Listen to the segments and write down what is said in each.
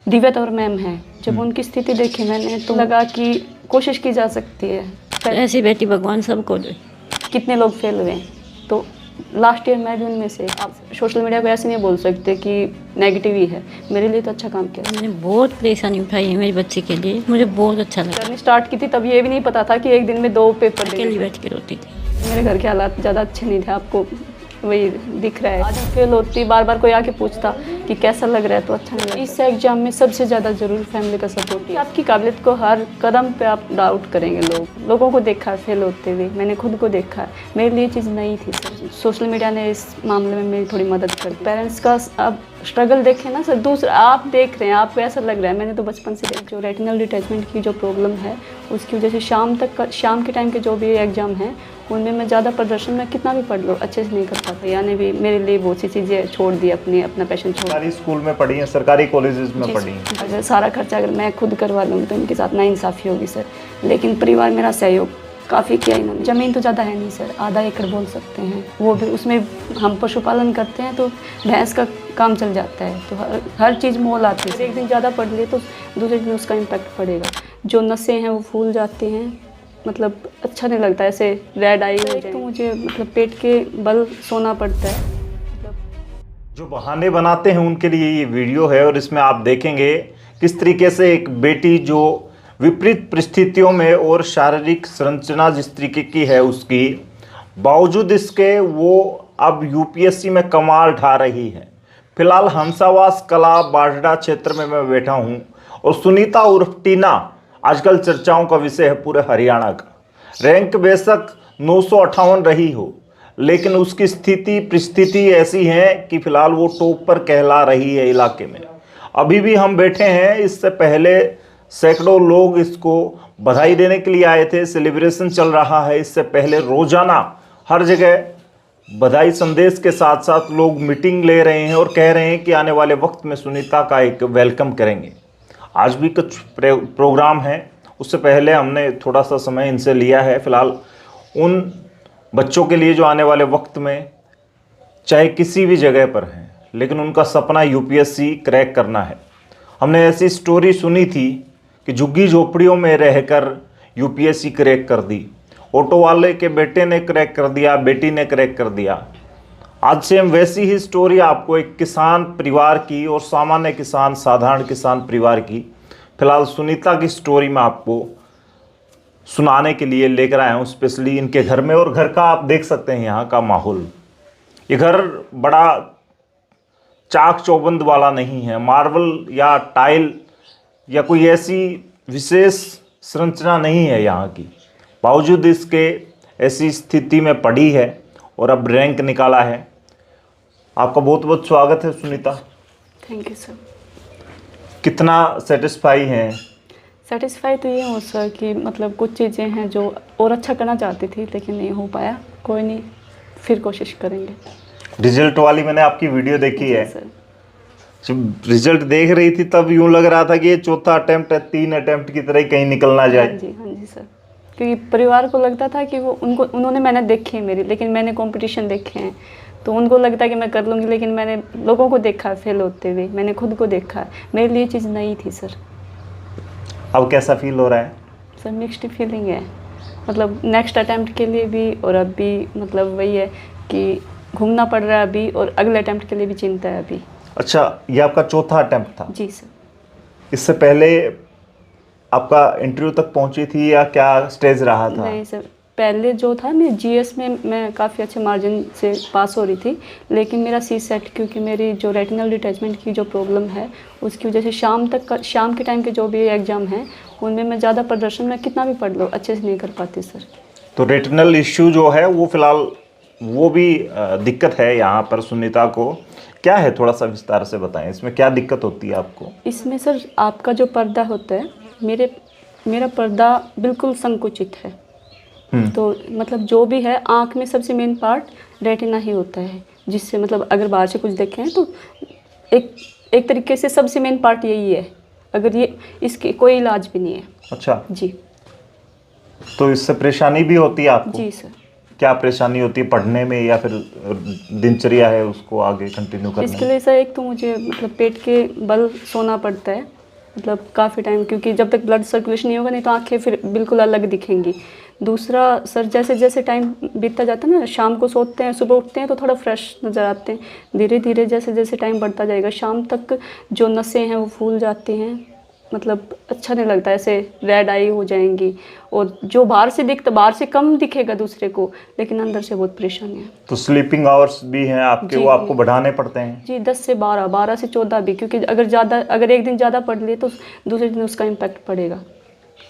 दिव्यता और मैम है, जब उनकी स्थिति देखी मैंने तो लगा कि कोशिश की जा सकती है। ऐसी बेटी भगवान सबको दे। कितने लोग फेल हुए, तो लास्ट ईयर मैं भी उनमें से। आप सोशल मीडिया को ऐसे नहीं बोल सकते कि नेगेटिव ही है, मेरे लिए तो अच्छा काम किया। मैंने बहुत परेशानी उठाई है मेरे बच्चे के लिए, मुझे बहुत अच्छा लगा। जर्नी स्टार्ट की थी तब ये भी नहीं पता था कि एक दिन में 2 पेपर अकेली बैठ के रोती थी। मेरे घर के हालात ज़्यादा अच्छे नहीं थे, आपको वही दिख रहा है। आज फेल होती, बार बार कोई आके पूछता कि कैसा लग रहा है तो अच्छा नहीं लगता। इस एग्जाम में सबसे ज़्यादा ज़रूरी फैमिली का सपोर्ट है। आपकी काबिलियत को हर कदम पे आप डाउट करेंगे। लोगों को देखा है फेल होते हुए, मैंने खुद को देखा है, मेरे लिए चीज़ नई थी सर। सोशल मीडिया ने इस मामले में मेरी थोड़ी मदद कर दी। पेरेंट्स का अब स्ट्रगल देखें ना सर, दूसरा आप देख रहे हैं, आपको ऐसा लग रहा है, मैंने तो बचपन से जो रेटिनल डिटैचमेंट की जो प्रॉब्लम है उसकी वजह से शाम के टाइम के जो भी एग्ज़ाम है उनमें मैं ज़्यादा प्रदर्शन में कितना भी पढ़ लो अच्छे से नहीं कर पाता। यानी भी मेरे लिए बहुत सी चीज़ें छोड़ दी, अपना पैशन छोड़। सरकारी स्कूल में पढ़ी हैं, सरकारी कॉलेजेस में पढ़ी हैं। अगर सारा खर्चा अगर मैं खुद करवा लूँगी तो इनके साथ नाइंसाफ़ी होगी सर। लेकिन परिवार मेरा सहयोग काफ़ी किया इन्होंने। ज़मीन तो ज़्यादा है नहीं सर, आधा एकड़ बोल सकते हैं, वो भी उसमें हम पशुपालन करते हैं तो भैंस का काम चल जाता है, तो हर चीज़ मोल आती है। एक दिन ज़्यादा पढ़ लिए तो दूसरे दिन उसका इम्पैक्ट पड़ेगा। जो नसें हैं वो फूल जाती हैं, मतलब अच्छा नहीं लगता, ऐसे रेड आई हो जाए तो मुझे मतलब पेट के बल सोना पड़ता है। जो बहाने बनाते हैं उनके लिए ये वीडियो है और इसमें आप देखेंगे किस तरीके से एक बेटी जो विपरीत परिस्थितियों में और शारीरिक संरचना जिस तरीके की है उसकी बावजूद इसके वो अब यूपीएससी में कमाल ढा रही है। फिलहाल हंसावास कला बाढ़डा क्षेत्र में मैं बैठा हूँ और सुनीता उर्फ टीना आजकल चर्चाओं का विषय है पूरे हरियाणा का। रैंक बेशक 958 रही हो, लेकिन उसकी स्थिति परिस्थिति ऐसी है कि फिलहाल वो टॉप पर कहला रही है इलाके में। अभी भी हम बैठे हैं, इससे पहले सैकड़ों लोग इसको बधाई देने के लिए आए थे, सेलिब्रेशन चल रहा है। इससे पहले रोजाना हर जगह बधाई संदेश के साथ साथ लोग मीटिंग ले रहे हैं और कह रहे हैं कि आने वाले वक्त में सुनीता का एक वेलकम करेंगे। आज भी कुछ प्रोग्राम है, उससे पहले हमने थोड़ा सा समय इनसे लिया है। फिलहाल उन बच्चों के लिए जो आने वाले वक्त में चाहे किसी भी जगह पर हैं, लेकिन उनका सपना यूपीएससी क्रैक करना है। हमने ऐसी स्टोरी सुनी थी कि झुग्गी झोपड़ियों में रहकर यूपीएससी क्रैक कर दी, ऑटो वाले के बेटे ने क्रैक कर दिया, बेटी ने क्रैक कर दिया। आज से हम वैसी ही स्टोरी आपको एक किसान परिवार की और सामान्य किसान, साधारण किसान परिवार की, फिलहाल सुनीता की स्टोरी में आपको सुनाने के लिए लेकर आया हूँ, स्पेशली इनके घर में। और घर का आप देख सकते हैं यहाँ का माहौल। ये घर बड़ा चाक चौबंद वाला नहीं है, मार्बल या टाइल या कोई ऐसी विशेष संरचना नहीं है यहाँ की। बावजूद इसके ऐसी स्थिति में पड़ी है और अब रैंक निकाला है। आपका बहुत बहुत स्वागत है सुनीता। Thank you sir. कितना सेटिस्फाई हैं? सेटिस्फाई तो ये हूँ सर कि मतलब कुछ चीज़ें हैं जो और अच्छा करना चाहती थी लेकिन नहीं हो पाया। कोई नहीं, फिर कोशिश करेंगे। रिजल्ट वाली मैंने आपकी वीडियो देखी है सर। जब रिजल्ट देख रही थी तब यूँ लग रहा था कि ये चौथा अटेम्प्ट है, 3 अटेम्प्ट की तरह ही कहीं निकल ना जाए। हाँ जी सर। क्योंकि परिवार को लगता था कि वो उन्होंने मैंने देखी है मेरी, लेकिन मैंने कंपटीशन देखे हैं तो उनको लगता है कि मैं कर लूँगी, लेकिन मैंने लोगों को देखा है फेल होते हुए, मैंने खुद को देखा है, मेरे लिए चीज़ नई थी सर। अब कैसा फील हो रहा है? सर मिक्स्ड फीलिंग है, मतलब नेक्स्ट अटैम्प्ट के लिए भी और अब भी मतलब वही है कि घूमना पड़ रहा है अभी, और अगले अटैम्प्ट के लिए भी चिंता है अभी। अच्छा, ये आपका चौथा अटेम्प्ट था? जी सर। इससे पहले आपका इंटरव्यू तक पहुंची थी या क्या स्टेज रहा था? नहीं सर, पहले जो था मैं जीएस में मैं काफ़ी अच्छे मार्जिन से पास हो रही थी, लेकिन मेरा सी सेट, क्योंकि मेरी जो रेटिनल डिटैचमेंट की जो प्रॉब्लम है उसकी वजह से शाम के टाइम के जो भी एग्ज़ाम हैं उनमें मैं ज़्यादा प्रदर्शन में कितना भी पढ़ लो अच्छे से नहीं कर पाती सर। तो रेटिनल इश्यू जो है वो फिलहाल वो भी दिक्कत है यहाँ पर सुनीता को। क्या है, थोड़ा सा विस्तार से बताएं, इसमें क्या दिक्कत होती है आपको? इसमें सर आपका जो पर्दा होता है, मेरा पर्दा बिल्कुल संकुचित है। तो मतलब जो भी है आँख में सबसे मेन पार्ट रेटिना ही होता है, जिससे मतलब अगर बाहर से कुछ देखें तो एक तरीके से सबसे मेन पार्ट यही है। अगर ये इसके कोई इलाज भी नहीं है। अच्छा जी। तो इससे परेशानी भी होती है आपको? जी सर। क्या परेशानी होती है, पढ़ने में या फिर दिनचर्या है उसको आगे कंटिन्यू करने इसके में? लिए सर एक तो मुझे मतलब पेट के बल सोना पड़ता है, मतलब काफ़ी टाइम, क्योंकि जब तक ब्लड सर्कुलेशन नहीं होगा नहीं तो आंखें फिर बिल्कुल अलग दिखेंगी। दूसरा सर, जैसे जैसे टाइम बीतता जाता है ना, शाम को सोते हैं सुबह उठते हैं तो थोड़ा फ्रेश नज़र आते हैं। धीरे धीरे जैसे जैसे टाइम बढ़ता जाएगा शाम तक जो नसें हैं वो फूल जाती हैं, मतलब अच्छा नहीं लगता, ऐसे रेड आई हो जाएंगी। और जो बाहर से बाहर से कम दिखेगा दूसरे को, लेकिन अंदर से बहुत परेशानी है। तो स्लीपिंग आवर्स भी हैं आपके, जी, वो आपको बढ़ाने पड़ते हैं? जी 10 से 12, 12 से 14 भी, क्योंकि अगर एक दिन ज़्यादा पढ़ लिए तो दूसरे दिन उसका इम्पैक्ट पड़ेगा।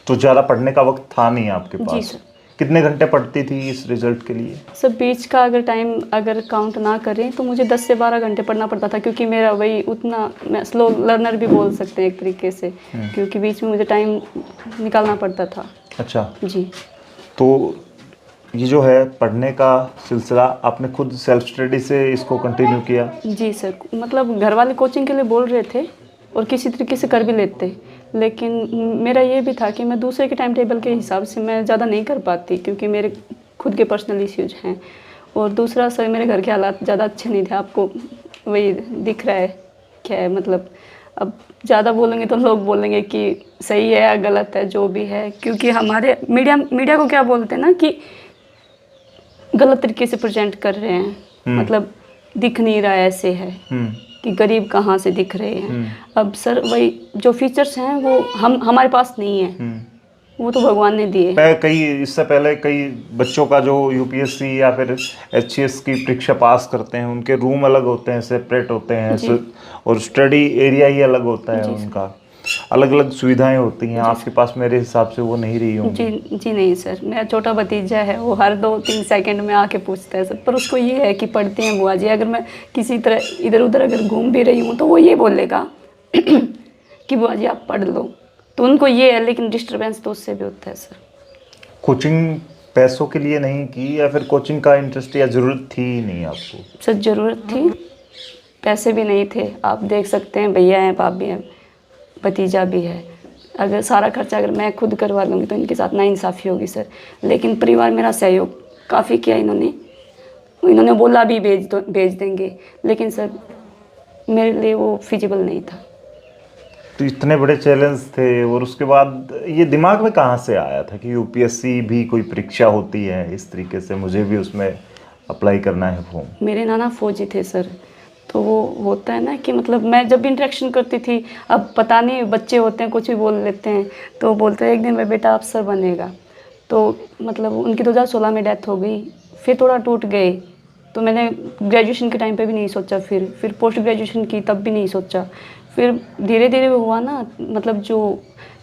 तो ज़्यादा पढ़ने का वक्त था नहीं आपके जी पास? सर। कितने घंटे पढ़ती थी इस रिजल्ट के लिए? सर बीच का अगर टाइम अगर काउंट ना करें तो मुझे 10 से 12 घंटे पढ़ना पड़ता था, क्योंकि मेरा वही उतना, मैं स्लो लर्नर भी बोल सकते हैं एक तरीके से, क्योंकि बीच में मुझे टाइम निकालना पड़ता था। अच्छा, जी। तो ये जो है पढ़ने का सिलसिला आपने खुद सेल्फ स्टडी से इसको कंटिन्यू किया? जी सर, मतलब घर वाले कोचिंग के लिए बोल रहे थे और किसी तरीके से कर भी लेते, लेकिन मेरा ये भी था कि मैं दूसरे के टाइम टेबल के हिसाब से मैं ज़्यादा नहीं कर पाती, क्योंकि मेरे खुद के पर्सनल इश्यूज हैं। और दूसरा सर, मेरे घर के हालात ज़्यादा अच्छे नहीं थे, आपको वही दिख रहा है क्या है, मतलब अब ज़्यादा बोलेंगे तो लोग बोलेंगे कि सही है या गलत है, जो भी है, क्योंकि हमारे मीडिया को क्या बोलते हैं ना कि गलत तरीके से प्रेजेंट कर रहे हैं, मतलब दिख नहीं रहा है, ऐसे है कि गरीब कहाँ से दिख रहे हैं। अब सर वही जो फीचर्स हैं वो हमारे पास नहीं है, वो तो भगवान ने दिए। कई इससे पहले कई बच्चों का जो यूपीएससी या फिर एचसीएस की परीक्षा पास करते हैं, उनके रूम अलग होते हैं, सेपरेट होते हैं, और स्टडी एरिया ही अलग होता है, उनका अलग अलग सुविधाएं होती हैं। आपके पास मेरे हिसाब से वो नहीं रही होंगी। जी नहीं सर, मेरा छोटा भतीजा है, वो हर 2-3 सेकंड में आके पूछता है सर, पर उसको ये है कि पढ़ते हैं बुआ जी। अगर मैं किसी तरह इधर उधर अगर घूम भी रही हूँ तो वो ये बोलेगा कि बुआ जी आप पढ़ लो, तो उनको ये है, लेकिन डिस्टर्बेंस तो उससे भी होता है सर। कोचिंग पैसों के लिए नहीं की, या फिर कोचिंग का इंटरेस्ट या ज़रूरत थी ही नहीं आपको? सर ज़रूरत थी, पैसे भी नहीं थे। आप देख सकते हैं, भैया हैं, भाभी हैं, भतीजा भी है। अगर सारा खर्चा अगर मैं खुद करवा लूँगी तो इनके साथ नाइंसाफ़ी होगी सर। लेकिन परिवार मेरा सहयोग काफ़ी किया, इन्होंने बोला भी भेज देंगे, लेकिन सर मेरे लिए वो फिजिबल नहीं था। तो इतने बड़े चैलेंज थे, और उसके बाद ये दिमाग में कहाँ से आया था कि यूपीएससी भी कोई परीक्षा होती है इस तरीके से, मुझे भी उसमें अप्लाई करना है फॉर्म? मेरे नाना फौजी थे सर, तो वो होता है ना कि मतलब मैं जब भी इंटरेक्शन करती थी, अब पता नहीं बच्चे होते हैं कुछ भी बोल लेते हैं, तो बोलते हैं एक दिन में बेटा अफसर बनेगा। तो मतलब उनकी 2016 में डेथ हो गई, फिर थोड़ा टूट गए। तो मैंने ग्रेजुएशन के टाइम पे भी नहीं सोचा, फिर पोस्ट ग्रेजुएशन की तब भी नहीं सोचा। फिर धीरे धीरे हुआ ना, मतलब जो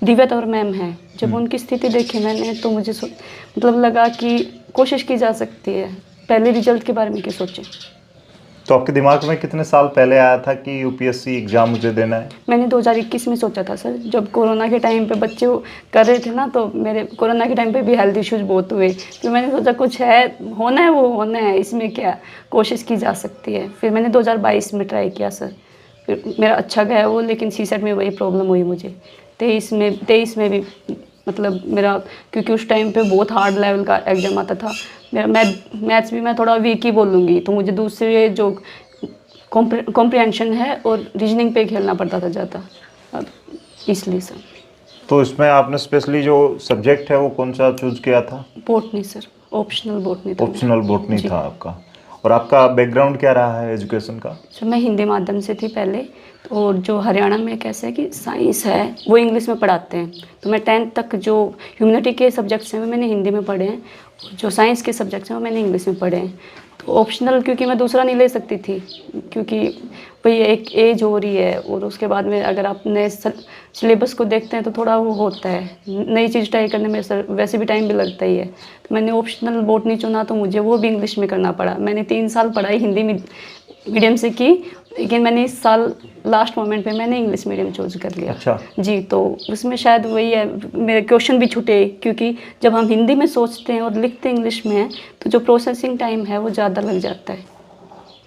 दिव्या तौर मैम है, जब उनकी स्थिति देखी मैंने तो मुझे मतलब लगा कि कोशिश की जा सकती है, पहले रिजल्ट के बारे में क्या सोचें। तो आपके दिमाग में कितने साल पहले आया था कि यूपीएससी एग्ज़ाम मुझे देना है? मैंने 2021 में सोचा था सर, जब कोरोना के टाइम पे बच्चे कर रहे थे ना, तो मेरे कोरोना के टाइम पे भी हेल्थ इश्यूज बहुत हुए, तो मैंने सोचा कुछ है, होना है वो होना है, इसमें क्या कोशिश की जा सकती है। फिर मैंने 2022 में ट्राई किया सर, फिर मेरा अच्छा गया वो, लेकिन सीसेट में वही प्रॉब्लम हुई मुझे। 23 में भी मतलब मेरा, क्योंकि उस टाइम पे बहुत हार्ड लेवल का एग्जाम आता था मेरा। मैथ्स भी मैं थोड़ा वीक ही बोलूँगी, तो मुझे दूसरे जो कॉम्प्रिहेंशन है और रीजनिंग पे खेलना पड़ता था ज़्यादा, अब इसलिए सर। तो इसमें आपने स्पेशली जो सब्जेक्ट है वो कौन सा चूज किया था? बोटनी सर, ऑप्शनल बोटनी था। ऑप्शनल बोटनी था आपका। और आपका बैकग्राउंड क्या रहा है एजुकेशन का? सर मैं हिंदी माध्यम से थी पहले, और जो हरियाणा में कैसा है कि साइंस है वो इंग्लिश में पढ़ाते हैं, तो मैं 10th तक जो ह्यूमैनिटी के सब्जेक्ट्स हैं वो मैंने हिंदी में पढ़े हैं, जो साइंस के सब्जेक्ट्स हैं वो मैंने इंग्लिश में पढ़े हैं। तो ऑप्शनल क्योंकि मैं दूसरा नहीं ले सकती थी, क्योंकि भाई एक एज हो रही है, और उसके बाद में अगर आप नए सिलेबस को देखते हैं तो थोड़ा वो होता है, नई चीज़ ट्राई करने में सर वैसे भी टाइम भी लगता ही है। तो मैंने ऑप्शनल बोटनी चुना, तो मुझे वो भी इंग्लिश में करना पड़ा। मैंने 3 साल पढ़ाई हिंदी मीडियम से की, लेकिन मैंने इस साल लास्ट मोमेंट पे मैंने इंग्लिश मीडियम चूज कर लिया। अच्छा जी, तो उसमें शायद वही है, मेरे क्वेश्चन भी छूटे, क्योंकि जब हम हिंदी में सोचते हैं और लिखते इंग्लिश में हैं तो जो प्रोसेसिंग टाइम है वो ज़्यादा लग जाता है।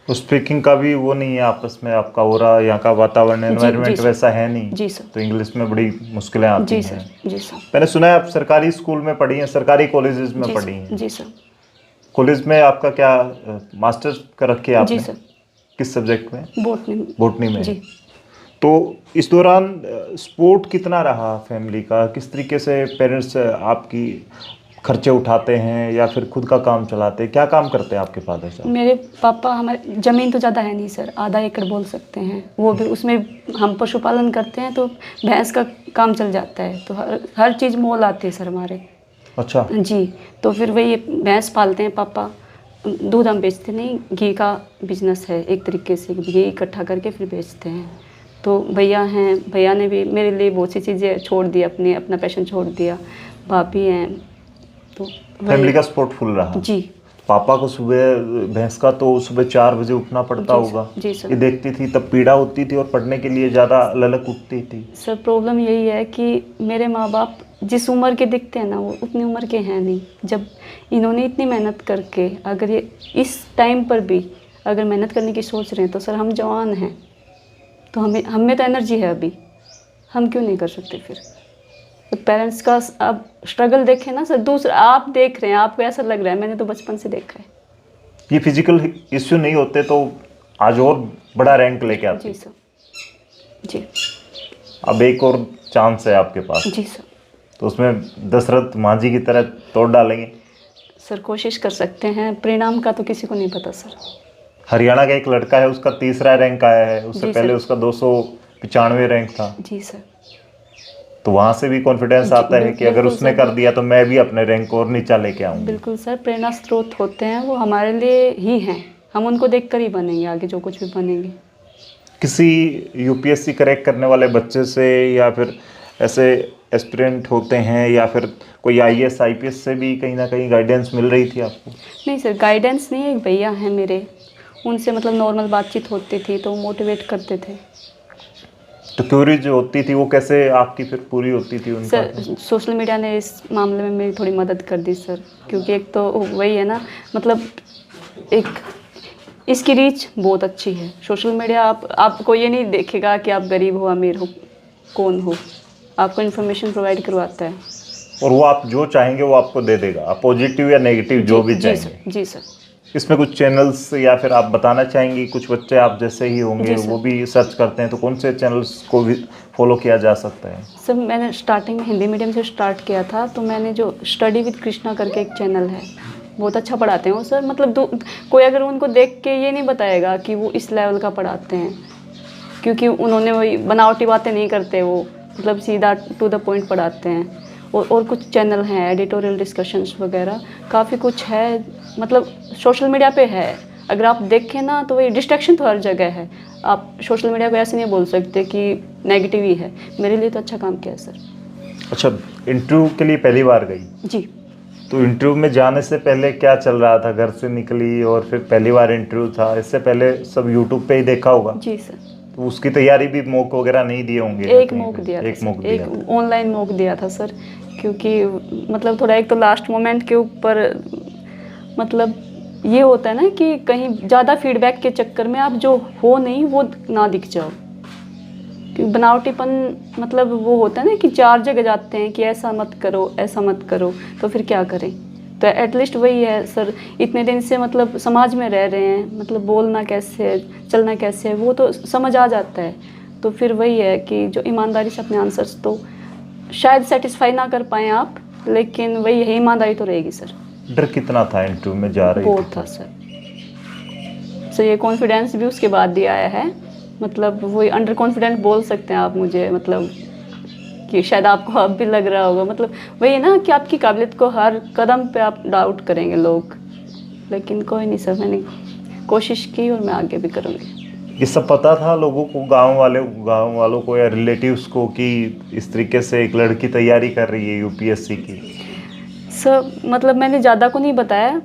तो स्पीकिंग का भी वो नहीं है आपस में, आपका हो रहा यहाँ का वातावरण एनवायरनमेंट वैसा है नहीं? जी सर। तो इंग्लिश में बड़ी मुश्किलें आती हैं। जी सर। जी सर। मैंने सुना है आप सरकारी स्कूल में पढ़ी हैं, सरकारी कॉलेजेस में पढ़ी हैं? जी सर। कॉलेज में आपका क्या मास्टर्स कर रखी है आपने? जी सर। किस सब्जेक्ट में? बोटनी। बोटनी में। जी। तो इस दौरान सपोर्ट कितना रहा फैमिली का? किस तरीके से पेरेंट्स आपकी खर्चे उठाते हैं या फिर खुद का काम चलाते हैं? क्या काम करते हैं आपके फादर साहब? मेरे पापा, हमारे ज़मीन तो ज़्यादा है नहीं सर, आधा एकड़ बोल सकते हैं, वो भी उसमें हम पशुपालन करते हैं तो भैंस का काम चल जाता है, तो हर चीज़ मोल आती है सर हमारे। अच्छा। जी, तो फिर वही भैंस पालते हैं पापा, दूध हम बेचते नहीं, घी का बिजनेस है एक तरीके से, घी इकट्ठा करके फिर बेचते हैं। तो भैया हैं, भैया ने भी मेरे लिए बहुत सी चीज़ें छोड़ दी, अपना पैशन छोड़ दिया। भाभी हैं, तो फैमिली का सपोर्ट फुल रहा। जी। पापा को सुबह भैंस का तो सुबह 4 बजे उठना पड़ता होगा। जी सर। ये देखती थी तब पीड़ा होती थी और पढ़ने के लिए ज़्यादा ललक उठती थी। सर प्रॉब्लम यही है कि मेरे माँ बाप जिस उम्र के दिखते हैं ना, वो उतनी उम्र के हैं नहीं। जब इन्होंने इतनी मेहनत करके, अगर ये इस टाइम पर भी अगर मेहनत करने की सोच रहे हैं, तो सर हम जवान हैं, तो हमें तो एनर्जी है अभी, हम क्यों नहीं कर सकते फिर? तो पेरेंट्स का अब स्ट्रगल देखें ना सर, दूसरा आप देख रहे हैं, आपको ऐसा लग रहा है, मैंने तो बचपन से देखा है। ये फिजिकल इश्यू नहीं होते तो आज और बड़ा रैंक लेके आते। जी सर। जी। अब एक और चांस है आपके पास। जी सर। तो उसमें दशरथ मांझी की तरह तोड़ डालेंगे? सर कोशिश कर सकते हैं, परिणाम का तो किसी को नहीं पता सर। हरियाणा का एक लड़का है, उसका 3रा रैंक आया है, उससे जी पहले सर। उसका 295 रैंक था। जी सर। तो वहां से भी कॉन्फिडेंस आता है कि अगर बिल्कुल उसने सर। कर दिया तो मैं भी अपने रैंक और नीचा लेके आऊंगा। बिल्कुल सर, प्रेरणा स्रोत होते हैं, वो हमारे लिए ही हैं, हम उनको देखकर ही बनेंगे आगे जो कुछ भी बनेंगे। किसी यूपीएससी क्रैक करने वाले बच्चे से या फिर ऐसे एस्पिरेंट होते हैं या फिर कोई आईएएस आईपीएस से भी कहीं ना कहीं गाइडेंस मिल रही थी आपको? नहीं सर, गाइडेंस नहीं, एक भैया हैं मेरे, उनसे मतलब नॉर्मल बातचीत होती थी तो मोटिवेट करते थे। तो क्यूरी जो होती थी वो कैसे आपकी फिर पूरी होती थी उनका? सर सोशल मीडिया ने इस मामले में मेरी थोड़ी मदद कर दी सर, क्योंकि एक तो वही है ना, मतलब एक इसकी रीच बहुत अच्छी है। सोशल मीडिया आपको ये नहीं देखेगा कि आप गरीब हो अमीर हो कौन हो, आपको इन्फॉर्मेशन प्रोवाइड करवाता है। और वो आप जो चाहेंगे वो आपको दे देगा, आप पॉजिटिव या नेगेटिव जो भी जी चाहेंगे। सर। जी सर। इसमें कुछ चैनल्स या फिर आप बताना चाहेंगी? कुछ बच्चे आप जैसे ही होंगे जी सर। वो भी सर्च करते हैं, तो कौन से चैनल्स को भी फॉलो किया जा सकता है? सर मैंने स्टार्टिंग में हिंदी मीडियम से स्टार्ट किया था, तो मैंने जो स्टडी विद कृष्णा करके एक चैनल है, बहुत अच्छा पढ़ाते हैं वो सर। मतलब कोई अगर उनको देख के ये नहीं बताएगा कि वो इस लेवल का पढ़ाते हैं, क्योंकि उन्होंने वही बनावटी बातें नहीं करते, वो मतलब सीधा टू द पॉइंट पढ़ाते हैं। और कुछ चैनल हैं एडिटोरियल डिस्कशंस वगैरह, काफ़ी कुछ है, मतलब सोशल मीडिया पे है। अगर आप देखें ना तो वही डिस्ट्रैक्शन तो हर जगह है, आप सोशल मीडिया को ऐसे नहीं बोल सकते कि नेगेटिव ही है। मेरे लिए तो अच्छा काम किया है सर। अच्छा, इंटरव्यू के लिए पहली बार गई? जी। तो इंटरव्यू में जाने से पहले क्या चल रहा था? घर से निकली और फिर पहली बार इंटरव्यू था, इससे पहले सब यूट्यूब पे ही देखा होगा? जी सर। तो उसकी तैयारी भी मॉक वगैरह नहीं दिए होंगे? एक मॉक दिया था, एक ऑनलाइन मॉक दिया था सर, क्योंकि मतलब थोड़ा एक तो लास्ट मोमेंट के ऊपर मतलब ये होता है ना कि कहीं ज़्यादा फीडबैक के चक्कर में आप जो हो नहीं वो ना दिख जाओ, क्योंकि बनावटीपन मतलब वो होता है ना कि 4 जगह जाते हैं कि ऐसा मत करो ऐसा मत करो, तो फिर क्या करें? तो एटलीस्ट वही है सर, इतने दिन से मतलब समाज में रह रहे हैं, मतलब बोलना कैसे है, चलना कैसे है, वो तो समझ आ जाता है। तो फिर वही है कि जो ईमानदारी से अपने आंसर्स तो शायद सेटिस्फाई ना कर पाएँ आप, लेकिन वही है, ईमानदारी तो रहेगी सर। डर कितना था इंटरव्यू में जा रही? बहुत था सर। सर ये कॉन्फिडेंस भी उसके बाद ही आया है, मतलब वही अंडर कॉन्फिडेंट बोल सकते हैं आप मुझे, मतलब कि शायद आपको अब भी लग रहा होगा, मतलब वही है ना कि आपकी काबिलियत को हर कदम पे आप डाउट करेंगे लोग, लेकिन कोई नहीं सर, मैंने कोशिश की और मैं आगे भी करूँगी। ये सब पता था लोगों को, गांव वालों को या रिलेटिव्स को कि इस तरीके से एक लड़की तैयारी कर रही है यूपीएससी की? सर मतलब मैंने ज़्यादा को नहीं बताया,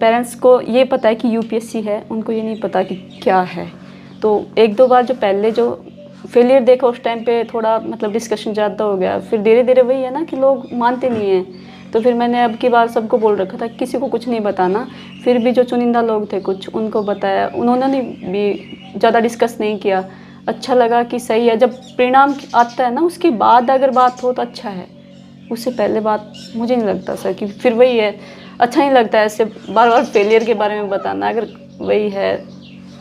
पेरेंट्स को ये पता है कि यूपीएससी है, उनको ये नहीं पता कि क्या है। तो 1-2 बार जो पहले जो फेलियर देखा उस टाइम पे थोड़ा मतलब डिस्कशन ज़्यादा हो गया, फिर धीरे धीरे वही है ना कि लोग मानते नहीं हैं, तो फिर मैंने अब की बार सबको बोल रखा था किसी को कुछ नहीं बताना। फिर भी जो चुनिंदा लोग थे कुछ, उनको बताया, उन्होंने भी ज़्यादा डिस्कस नहीं किया। अच्छा लगा कि सही है, जब परिणाम आता है ना उसके बाद अगर बात हो तो अच्छा है, उससे पहले बात मुझे नहीं लगता सर कि फिर वही है, अच्छा नहीं लगता है ऐसे बार बार फेलियर के बारे में बताना। अगर वही है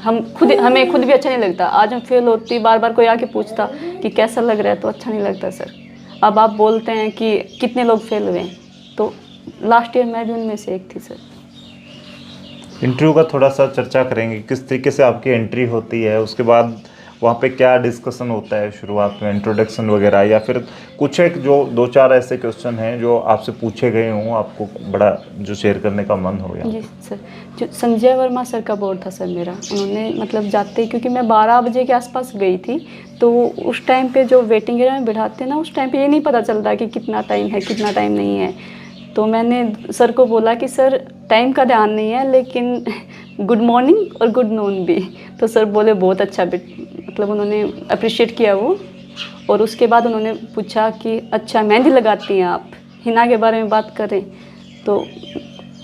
हमें खुद भी अच्छा नहीं लगता। आज हम फेल होती, बार बार कोई आके पूछता कि कैसा लग रहा है, तो अच्छा नहीं लगता सर। अब आप बोलते हैं कि कितने लोग फेल हुए हैं, तो लास्ट ईयर मैं भी उनमें से एक थी सर। इंटरव्यू का थोड़ा सा चर्चा करेंगे, किस तरीके से आपकी एंट्री होती है, उसके बाद वहाँ पे क्या डिस्कशन होता है शुरुआत में, इंट्रोडक्शन वगैरह, या फिर कुछ एक जो 2-4 ऐसे क्वेश्चन हैं जो आपसे पूछे गए हों, आपको बड़ा जो शेयर करने का मन हो। जी सर, जो संजय वर्मा सर का बोर्ड था सर मेरा, उन्होंने मतलब जाते, क्योंकि मैं 12 बजे के आसपास गई थी, तो उस टाइम पे जो वेटिंग एरिया में बिठाते हैं ना, उस टाइम पे ये नहीं पता चलता कि कितना टाइम है कितना टाइम नहीं है। तो मैंने सर को बोला कि सर टाइम का ध्यान नहीं है, लेकिन गुड मॉर्निंग और गुड नून भी। तो सर बोले बहुत अच्छा, मतलब उन्होंने अप्रिशिएट किया वो। और उसके बाद उन्होंने पूछा कि अच्छा मेहंदी लगाती हैं आप, हिना के बारे में बात करें। तो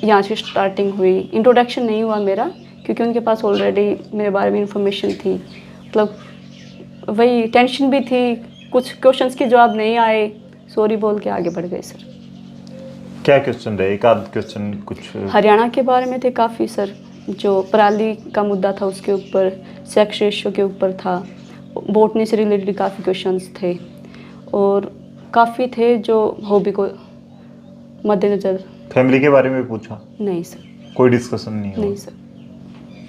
यहाँ से स्टार्टिंग हुई। इंट्रोडक्शन नहीं हुआ मेरा, क्योंकि उनके पास ऑलरेडी मेरे बारे में इंफॉर्मेशन थी। मतलब वही टेंशन भी थी, कुछ क्वेश्चंस के जवाब नहीं आए, सॉरी बोल के आगे बढ़ गए सर। क्या क्वेश्चन रहे, एक आध क्वेश्चन कुछ? हरियाणा के बारे में थे काफ़ी सर, जो पराली का मुद्दा था उसके ऊपर, सेक्स रेशियो के ऊपर था, बोटनी से रिलेटेड काफ़ी क्वेश्चंस थे, और काफ़ी थे जो हॉबी को मद्देनज़र। फैमिली के बारे में पूछा? नहीं सर, कोई डिस्कशन नहीं हुआ? नहीं सर।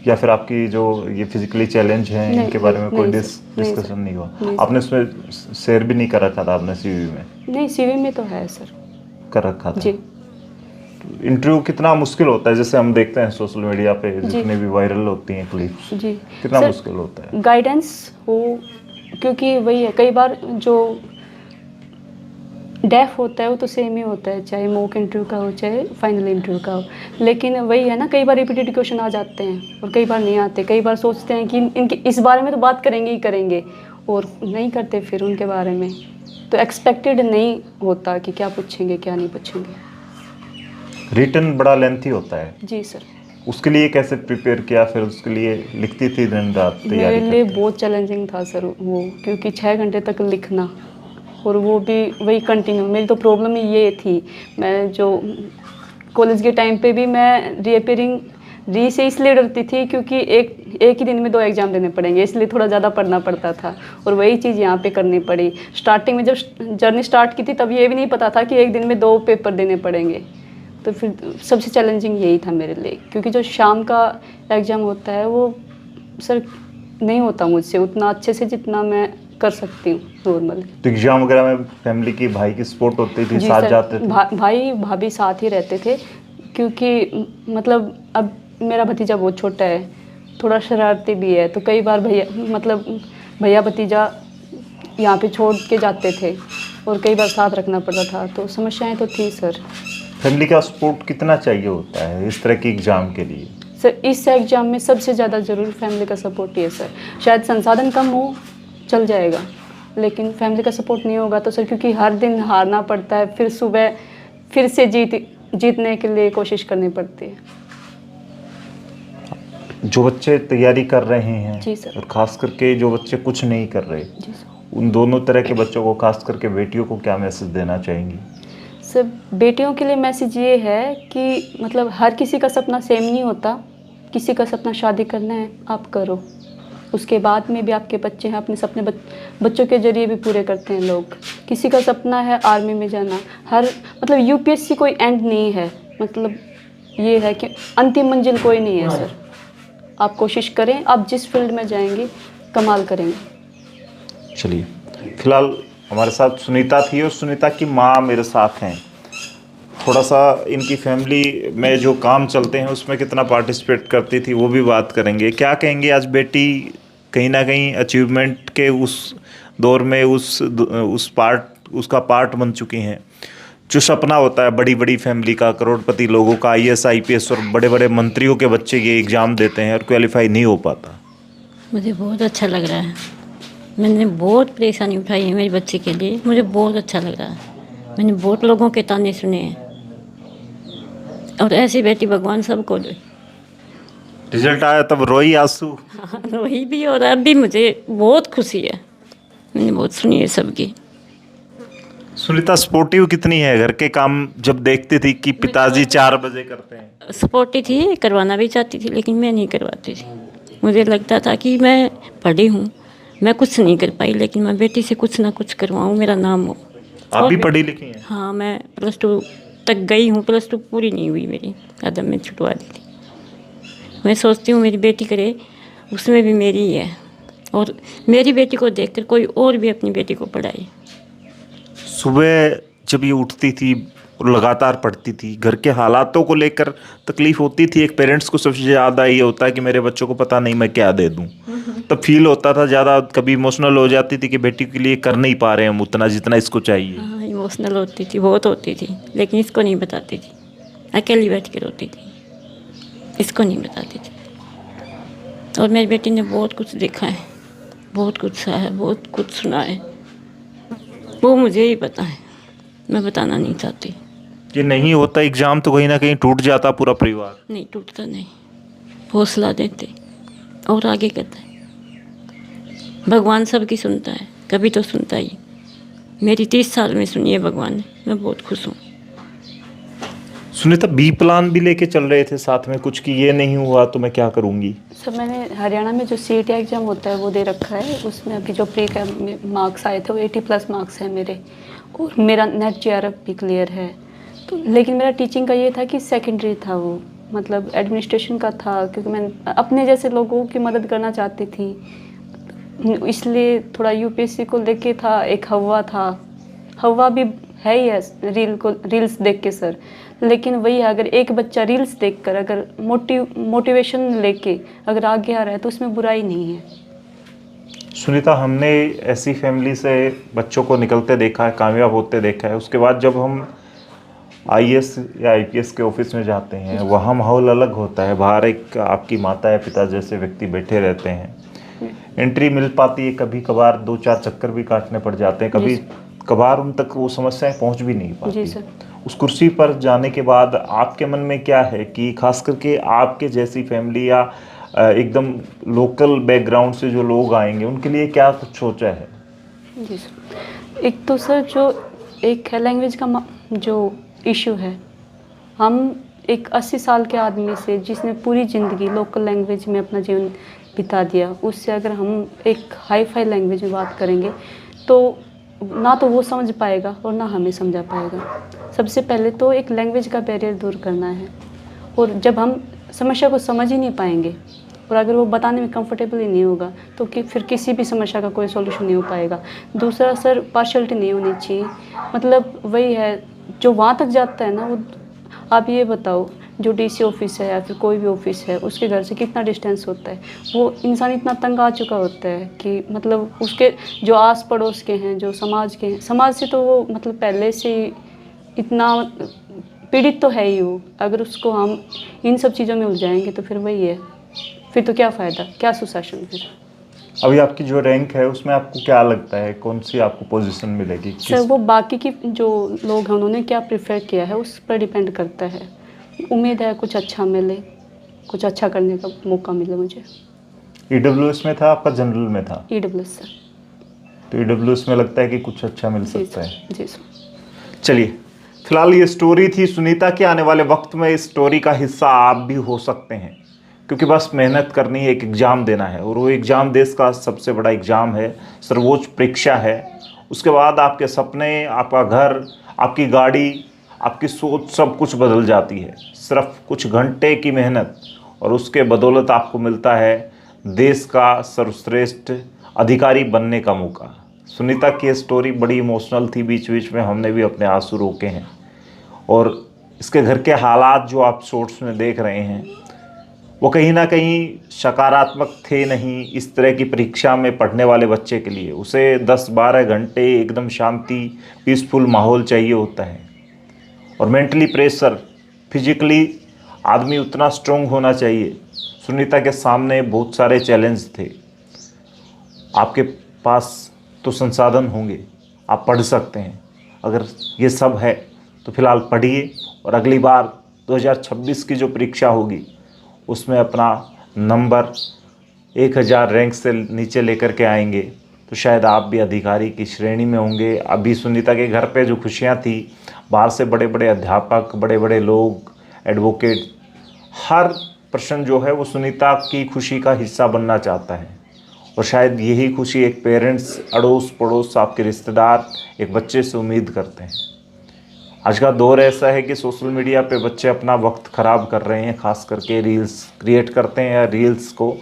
या फिर आपकी जो ये फिजिकली चैलेंज हैं इनके बारे में कोई डिस्कशन नहीं हुआ? आपने उसमें शेयर भी नहीं कर रखा था आपने सीवी में? नहीं, सीवी में तो है सर, कर रखा था जी। इंटरव्यू कितना मुश्किल होता है, जैसे हम देखते हैं सोशल मीडिया पे जितने भी वायरल होती हैं क्लिप्स, जी कितना सर, मुश्किल होता है? गाइडेंस हो, क्योंकि वही है, कई बार जो डेफ होता है वो तो सेम ही होता है, चाहे मॉक इंटरव्यू का हो चाहे फाइनल इंटरव्यू का हो। लेकिन वही है ना, कई बार रिपीटेड क्वेश्चन आ जाते हैं और कई बार नहीं आते। कई बार सोचते हैं कि इनके इस बारे में तो बात करेंगे ही करेंगे, और नहीं करते फिर उनके बारे में। तो एक्सपेक्टेड नहीं होता कि क्या पूछेंगे क्या नहीं पूछेंगे। रिटर्न बड़ा लेंथी होता है जी सर। उसके लिए कैसे प्रिपेयर किया, फिर उसके लिए लिखती थी दिन रात तैयारी? मेरे लिए बहुत चैलेंजिंग था सर वो, क्योंकि 6 घंटे तक लिखना, और वो भी वही कंटिन्यू। मेरी तो प्रॉब्लम ही ये थी, मैं जो कॉलेज के टाइम पे भी मैं री से इसलिए डरती थी क्योंकि एक ही दिन में 2 एग्ज़ाम देने पड़ेंगे, इसलिए थोड़ा ज़्यादा पढ़ना पड़ता था। और वही चीज़ यहाँ पे करनी पड़ी। स्टार्टिंग में जब जर्नी स्टार्ट की थी तब ये भी नहीं पता था कि एक दिन में 2 पेपर देने पड़ेंगे। तो फिर सबसे चैलेंजिंग यही था मेरे लिए, क्योंकि जो शाम का एग्ज़ाम होता है वो सर नहीं होता मुझसे उतना अच्छे से जितना मैं कर सकती हूँ नॉर्मली। तो एग्जाम वगैरह में फैमिली की, भाई की सपोर्ट होती थी, साथ जाते थे? भाई भाभी साथ ही रहते थे, क्योंकि मतलब अब मेरा भतीजा बहुत छोटा है, थोड़ा शरारती भी है, तो कई बार भैया भतीजा यहाँ पे छोड़ के जाते थे और कई बार साथ रखना पड़ता था, तो समस्याएं तो थी सर। फैमिली का सपोर्ट कितना चाहिए होता है इस तरह के एग्जाम के लिए? सर इस एग्ज़ाम में सबसे ज़्यादा ज़रूरी फैमिली का सपोर्ट ही है सर। शायद संसाधन कम हो चल जाएगा, लेकिन फैमिली का सपोर्ट नहीं होगा तो सर, क्योंकि हर दिन हारना पड़ता है, फिर सुबह फिर से जीतने के लिए कोशिश करनी पड़ती है। जो बच्चे तैयारी कर रहे हैं जी सर, और खास करके जो बच्चे कुछ नहीं कर रहे, जी सर, उन दोनों तरह के बच्चों को, खास करके बेटियों को, क्या मैसेज देना चाहेंगी? सर बेटियों के लिए मैसेज ये है कि मतलब हर किसी का सपना सेम नहीं होता। किसी का सपना शादी करना है, आप करो, उसके बाद में भी आपके बच्चे हैं, अपने सपने बच्चों के जरिए भी पूरे करते हैं लोग। किसी का सपना है आर्मी में जाना, मतलब यूपीएससी कोई एंड नहीं है, मतलब ये है कि अंतिम मंजिल कोई नहीं है सर। आप कोशिश करें, आप जिस फील्ड में जाएंगे कमाल करेंगे। चलिए, फिलहाल हमारे साथ सुनीता थी और सुनीता की माँ मेरे साथ हैं। थोड़ा सा इनकी फैमिली में जो काम चलते हैं उसमें कितना पार्टिसिपेट करती थी वो भी बात करेंगे। क्या कहेंगे, आज बेटी कहीं ना कहीं अचीवमेंट के उस दौर में उसका पार्ट बन चुकी हैं। जो सपना होता है बड़ी बड़ी फैमिली का, करोड़पति लोगों का, IAS IPS और बड़े बड़े मंत्रियों के बच्चे ये एग्ज़ाम देते हैं और क्वालिफाई नहीं हो पाता। मुझे बहुत अच्छा लग रहा है। मैंने बहुत परेशानी उठाई है मेरे बच्चे के लिए, मुझे बहुत अच्छा लग रहा है। मैंने बहुत लोगों के ताने सुने हैं, और ऐसी बेटी भगवान सबको दे। रिजल्ट आया तब रोई आंसू? हाँ, रोई भी, और अब भी मुझे बहुत खुशी है। मैंने बहुत सुनी है सबकी। सुनीता सपोर्टिव कितनी है? घर के काम जब देखती थी कि पिताजी 4 बजे करते हैं? सपोर्टिव थी, करवाना भी चाहती थी, लेकिन मैं नहीं करवाती थी। मुझे लगता था कि मैं पढ़ी हूँ, मैं कुछ नहीं कर पाई, लेकिन मैं बेटी से कुछ ना कुछ करवाऊँ, मेरा नाम हो। आप भी पढ़ी लिखी हैं? हाँ, मैं +2 तक गई हूँ, +2 पूरी नहीं हुई मेरी, अदब में छुटवा दी थी। मैं सोचती हूँ मेरी बेटी करे, उसमें भी मेरी ही है, और मेरी बेटी को देखकर कोई और भी अपनी बेटी को पढ़ाए। सुबह जब ये उठती थी और लगातार पढ़ती थी, घर के हालातों को लेकर तकलीफ होती थी? एक पेरेंट्स को सबसे ज़्यादा ये होता है कि मेरे बच्चों को पता नहीं मैं क्या दे दूं, तब फील होता था ज़्यादा, कभी इमोशनल हो जाती थी कि बेटी के लिए कर नहीं पा रहे हम उतना जितना इसको चाहिए। हाँ, इमोशनल होती थी, बहुत होती थी, लेकिन इसको नहीं बताती थी, अकेली बैठ के रोती थी, इसको नहीं बताती थी। और मेरी बेटी ने बहुत कुछ देखा है, बहुत कुछ सहा है, बहुत कुछ सुना है, वो मुझे ही पता है, मैं बताना नहीं चाहती। ये नहीं होता एग्जाम तो कहीं ना कहीं टूट जाता पूरा परिवार। नहीं टूटता, नहीं, हौसला देते और आगे करता है। भगवान सबकी सुनता है, कभी तो सुनता ही। मेरी 30 साल में सुनी है भगवान ने, मैं बहुत खुश हूँ। सुनीता, बी प्लान भी लेके चल रहे थे साथ में कुछ कि ये नहीं हुआ तो मैं क्या करूँगी? सर मैंने हरियाणा में जो CET एग्ज़ाम होता है वो दे रखा है, उसमें अभी जो प्री का मार्क्स आए थे वो 80+ मार्क्स हैं मेरे, और मेरा नेट JRF भी क्लियर है। तो लेकिन मेरा टीचिंग का ये था कि सेकेंडरी था वो, मतलब एडमिनिस्ट्रेशन का था, क्योंकि मैं अपने जैसे लोगों की मदद करना चाहती थी, इसलिए थोड़ा UPSC को लेके था। एक हवा था, हवा भी है ही है रील्स देख के सर, लेकिन वही है, अगर एक बच्चा रील्स देखकर अगर मोटिवेशन लेके अगर आगे आ रहा है तो उसमें बुराई नहीं है। सुनीता, हमने ऐसी फैमिली से बच्चों को निकलते देखा है, कामयाब होते देखा है, उसके बाद जब हम IAS या IPS के ऑफिस में जाते हैं वहाँ माहौल अलग होता है। बाहर एक आपकी माता या पिता जैसे व्यक्ति बैठे रहते हैं, एंट्री मिल पाती है, कभी कभार 2-4 चक्कर भी काटने पड़ जाते हैं, कभी कभार उन तक वो समस्याएं पहुंच भी नहीं पाती। जी सर। उस कुर्सी पर जाने के बाद आपके मन में क्या है कि खास करके आपके जैसी फैमिली या एकदम लोकल बैकग्राउंड से जो लोग आएंगे उनके लिए क्या कुछ सोचा है? जी सर, एक तो सर जो एक है लैंग्वेज का जो इशू है, हम एक 80 साल के आदमी से जिसने पूरी ज़िंदगी लोकल लैंग्वेज में अपना जीवन बिता दिया, उससे अगर हम एक हाई फाई लैंग्वेज में बात करेंगे तो ना तो वो समझ पाएगा और ना हमें समझा पाएगा। सबसे पहले तो एक लैंग्वेज का बैरियर दूर करना है, और जब हम समस्या को समझ ही नहीं पाएंगे और अगर वो बताने में कंफर्टेबल ही नहीं होगा तो फिर किसी भी समस्या का कोई सॉल्यूशन नहीं हो पाएगा। दूसरा सर, पार्शियलिटी नहीं होनी चाहिए, मतलब वही है जो वहाँ तक जाता है ना, वो आप ये बताओ जो DC ऑफिस है या फिर कोई भी ऑफिस है उसके घर से कितना डिस्टेंस होता है, वो इंसान इतना तंग आ चुका होता है कि मतलब उसके जो आस पड़ोस के हैं, जो समाज के हैं, समाज से तो वो मतलब पहले से इतना पीड़ित तो है ही वो। अगर उसको हम इन सब चीज़ों में उलझाएंगे तो फिर वही है, फिर तो क्या फ़ायदा, क्या सुशासन फिर। अभी आपकी जो रैंक है उसमें आपको क्या लगता है कौन सी आपको पोजीशन मिलेगी? सर वो बाकी की जो लोग हैं उन्होंने क्या प्रेफर किया है उस पर डिपेंड करता है। उम्मीद है कुछ अच्छा मिले, कुछ अच्छा करने का मौका मिले मुझे। EWS में था आपका, जनरल में था? EWS sir. तो EWS में लगता है कि कुछ अच्छा मिल सकता है। जी सर। चलिए, फिलहाल ये स्टोरी थी सुनीता की। आने वाले वक्त में इस स्टोरी का हिस्सा आप भी हो सकते हैं, क्योंकि बस मेहनत करनी है, एक एग्ज़ाम देना है, और वो एग्ज़ाम देश का सबसे बड़ा एग्ज़ाम है, सर्वोच्च परीक्षा है। उसके बाद आपके सपने, आपका घर, आपकी गाड़ी, आपकी सोच सब कुछ बदल जाती है। सिर्फ कुछ घंटे की मेहनत और उसके बदौलत आपको मिलता है देश का सर्वश्रेष्ठ अधिकारी बनने का मौका। सुनीता की स्टोरी बड़ी इमोशनल थी, बीच बीच में हमने भी अपने आंसू रोके हैं, और इसके घर के हालात जो आप शॉर्ट्स में देख रहे हैं वो कहीं ना कहीं सकारात्मक थे नहीं इस तरह की परीक्षा में पढ़ने वाले बच्चे के लिए। उसे 10-12 घंटे एकदम शांति, पीसफुल माहौल चाहिए होता है, और मेंटली प्रेशर, फिजिकली आदमी उतना स्ट्रांग होना चाहिए। सुनीता के सामने बहुत सारे चैलेंज थे। आपके पास तो संसाधन होंगे, आप पढ़ सकते हैं। अगर ये सब है तो फिलहाल पढ़िए, और अगली बार 2026 की जो परीक्षा होगी उसमें अपना नंबर 1000 रैंक से नीचे लेकर के आएंगे तो शायद आप भी अधिकारी की श्रेणी में होंगे। अभी सुनीता के घर पे जो खुशियाँ थी, बाहर से बड़े बड़े अध्यापक, बड़े बड़े लोग, एडवोकेट, हर पर्सन जो है वो सुनीता की खुशी का हिस्सा बनना चाहता है, और शायद यही खुशी एक पेरेंट्स, अड़ोस पड़ोस, आपके रिश्तेदार एक बच्चे से उम्मीद करते हैं। आज का दौर ऐसा है कि सोशल मीडिया पे बच्चे अपना वक्त ख़राब कर रहे हैं, ख़ास करके रील्स क्रिएट करते हैं या रील्स को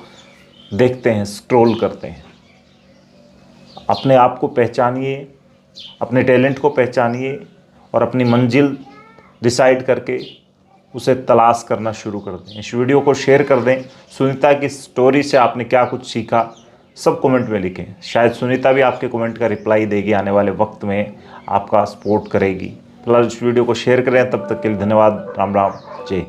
देखते हैं, स्क्रॉल करते हैं। अपने आप को पहचानिए, अपने टैलेंट को पहचानिए और अपनी मंजिल डिसाइड करके उसे तलाश करना शुरू कर दें। इस वीडियो को शेयर कर दें। सुनीता की स्टोरी से आपने क्या कुछ सीखा सब कमेंट में लिखें। शायद सुनीता भी आपके कमेंट का रिप्लाई देगी, आने वाले वक्त में आपका सपोर्ट करेगी। फिलहाल इस वीडियो को शेयर करें। तब तक के लिए धन्यवाद। राम राम, जय।